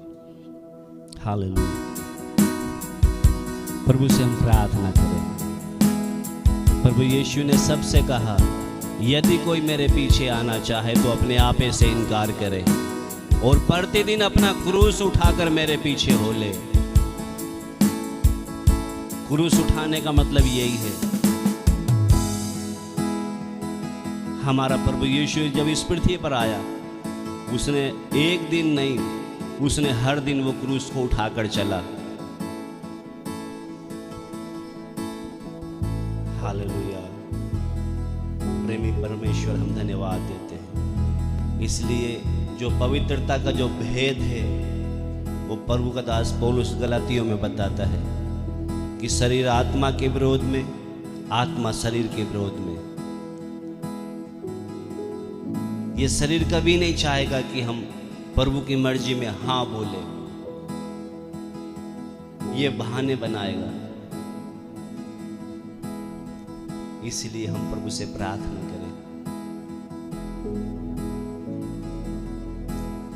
[SPEAKER 1] हालेलुया। प्रभु से हम प्रार्थना करें। प्रभु यीशु ने सबसे कहा, यदि कोई मेरे पीछे आना चाहे तो अपने आपे से इनकार करे और प्रतिदिन अपना क्रूस उठाकर मेरे पीछे हो ले। क्रूस उठाने का मतलब यही है। हमारा प्रभु यीशु जब इस पृथ्वी पर आया उसने एक दिन नहीं, उसने हर दिन वो क्रूस को उठाकर चला। हालेलुया। प्रेमी परमेश्वर, हम धन्यवाद देते हैं। इसलिए जो पवित्रता का जो भेद है वो प्रभु का दास पौलुस गलातियों में बताता है कि शरीर आत्मा के विरोध में, आत्मा शरीर के विरोध में। ये शरीर कभी नहीं चाहेगा कि हम प्रभु की मर्जी में हाँ बोले, ये बहाने बनाएगा। इसलिए हम प्रभु से प्रार्थना करें,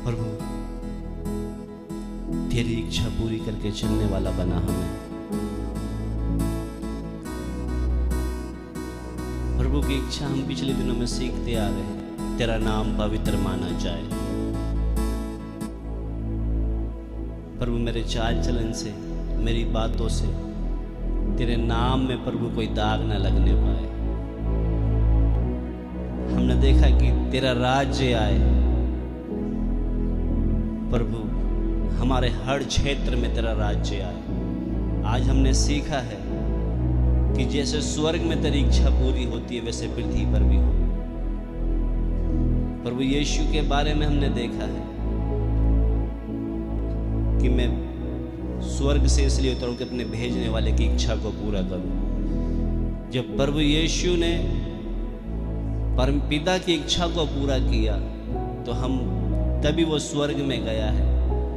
[SPEAKER 1] प्रभु तेरी इच्छा पूरी करके चलने वाला बना हमें। प्रभु की इच्छा हम पिछले दिनों में सीखते आ रहे हैं, तेरा नाम पवित्र माना जाए। प्रभु मेरे चाल चलन से, मेरी बातों से तेरे नाम में प्रभु कोई दाग न लगने पाए। हमने देखा कि तेरा राज्य आए प्रभु, हमारे हर क्षेत्र में तेरा राज्य आए। आज हमने सीखा है कि जैसे स्वर्ग में तेरी इच्छा पूरी होती है वैसे पृथ्वी पर भी हो। प्रभु यीशु के बारे में हमने देखा है कि मैं स्वर्ग से इसलिए उतरूं कि अपने भेजने वाले की इच्छा को पूरा करूं। जब प्रभु यीशु ने परम पिता की इच्छा को पूरा किया तो हम तभी वो स्वर्ग में गया है।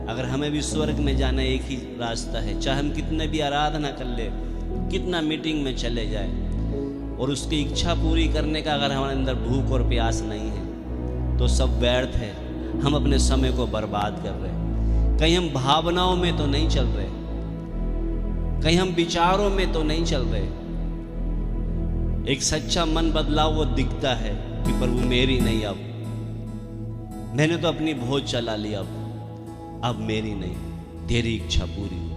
[SPEAKER 1] अगर हमें भी स्वर्ग में जाना एक ही रास्ता है, चाहे हम कितने भी आराधना कर ले, कितना मीटिंग में चले जाए, और उसकी इच्छा पूरी करने का अगर हमारे अंदर भूख और प्यास नहीं है तो सब व्यर्थ है। हम अपने समय को बर्बाद कर रहे हैं। कहीं हम भावनाओं में तो नहीं चल रहे, कहीं हम विचारों में तो नहीं चल रहे। एक सच्चा मन बदलाव वो दिखता है कि प्रभु मेरी नहीं, अब मैंने तो अपनी भोज चला ली, अब मेरी नहीं, तेरी इच्छा पूरी हो।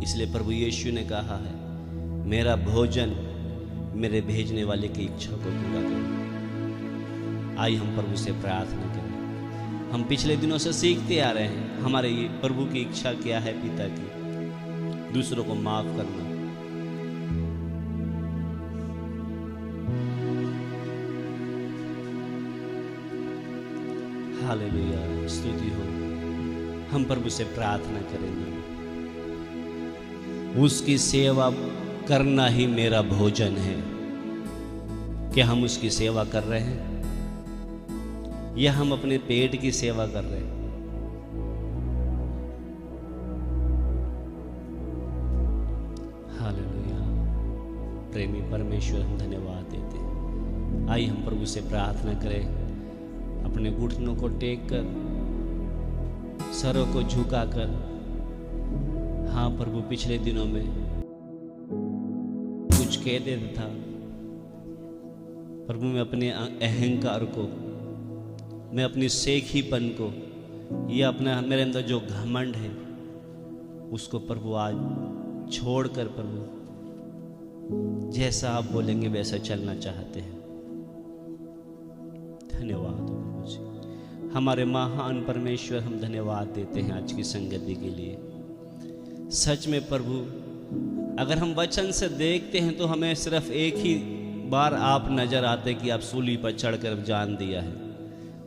[SPEAKER 1] इसलिए प्रभु यीशु ने कहा है, मेरा भोजन मेरे भेजने वाले की इच्छा को पूरा करो। आइए हम प्रभु से प्रार्थना करें। हम पिछले दिनों से सीखते आ रहे हैं हमारे ये प्रभु की इच्छा क्या है, पिता की, दूसरों को माफ करना। हालेलुया, स्तुति हो। हम प्रभु से प्रार्थना करेंगे, उसकी सेवा करना ही मेरा भोजन है। क्या हम उसकी सेवा कर रहे हैं या हम अपने पेट की सेवा कर रहे हैं? हालेलुया। प्रेमी परमेश्वर, हम धन्यवाद देते हैं। आइए हम प्रभु से प्रार्थना करें, अपने घुटनों को टेक कर, सरों को झुकाकर। हाँ प्रभु, पिछले दिनों में कुछ कह देता था प्रभु, मैं अपने अहंकार को, मैं अपनी सेखीपन को, या अपना मेरे अंदर जो घमंड है उसको प्रभु आज छोड़कर प्रभु जैसा आप बोलेंगे वैसा चलना चाहते हैं। धन्यवाद प्रभु जी। हमारे महान परमेश्वर, हम धन्यवाद देते हैं आज की संगति के लिए। सच में प्रभु, अगर हम वचन से देखते हैं तो हमें सिर्फ एक ही बार आप नजर आते कि आप सूली पर चढ़कर जान दिया है।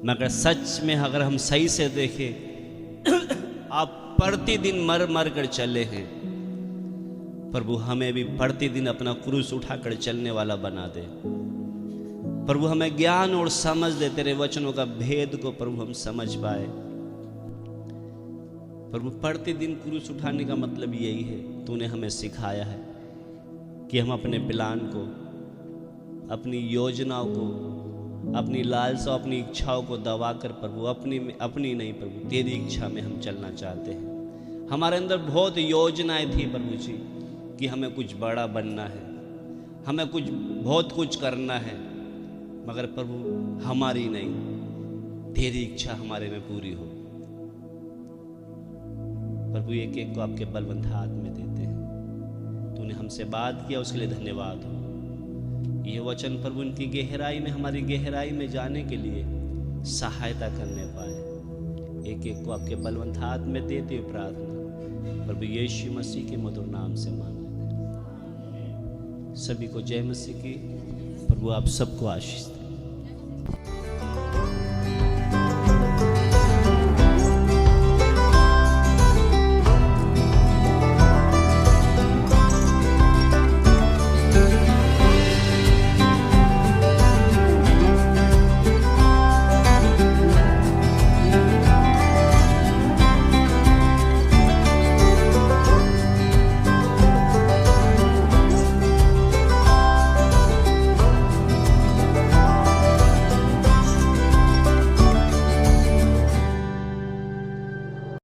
[SPEAKER 1] मगर सच में अगर हम सही से देखें, आप प्रतिदिन मर मर कर चले हैं। प्रभु, हमें भी प्रतिदिन अपना क्रूस उठाकर चलने वाला बना दे। प्रभु, हमें ज्ञान और समझ दे, तेरे वचनों का भेद को प्रभु हम समझ पाए। प्रभु, प्रतिदिन क्रूस उठाने का मतलब यही है, तूने हमें सिखाया है कि हम अपने प्लान को, अपनी योजनाओं को, अपनी लालसा, अपनी इच्छाओं को दबाकर प्रभु अपनी नहीं प्रभु, तेरी इच्छा में हम चलना चाहते हैं। हमारे अंदर बहुत योजनाएं थी प्रभु जी कि हमें कुछ बड़ा बनना है, हमें बहुत कुछ करना है, मगर प्रभु हमारी नहीं, तेरी इच्छा हमारे में पूरी हो। प्रभु, एक एक को आपके बलवंत हाथ में देते हैं। तूने हमसे बात किया, उसके लिए धन्यवाद हो। ये वचन प्रभु उनकी गहराई में, हमारी गहराई में जाने के लिए सहायता करने पाए। एक एक को आपके बलवंत हाथ में देते हुए प्रार्थना प्रभु यीशु मसीह के मधुर नाम से मांग लेते हैं। सभी को जय मसीह की। प्रभु आप सबको आशीष दें।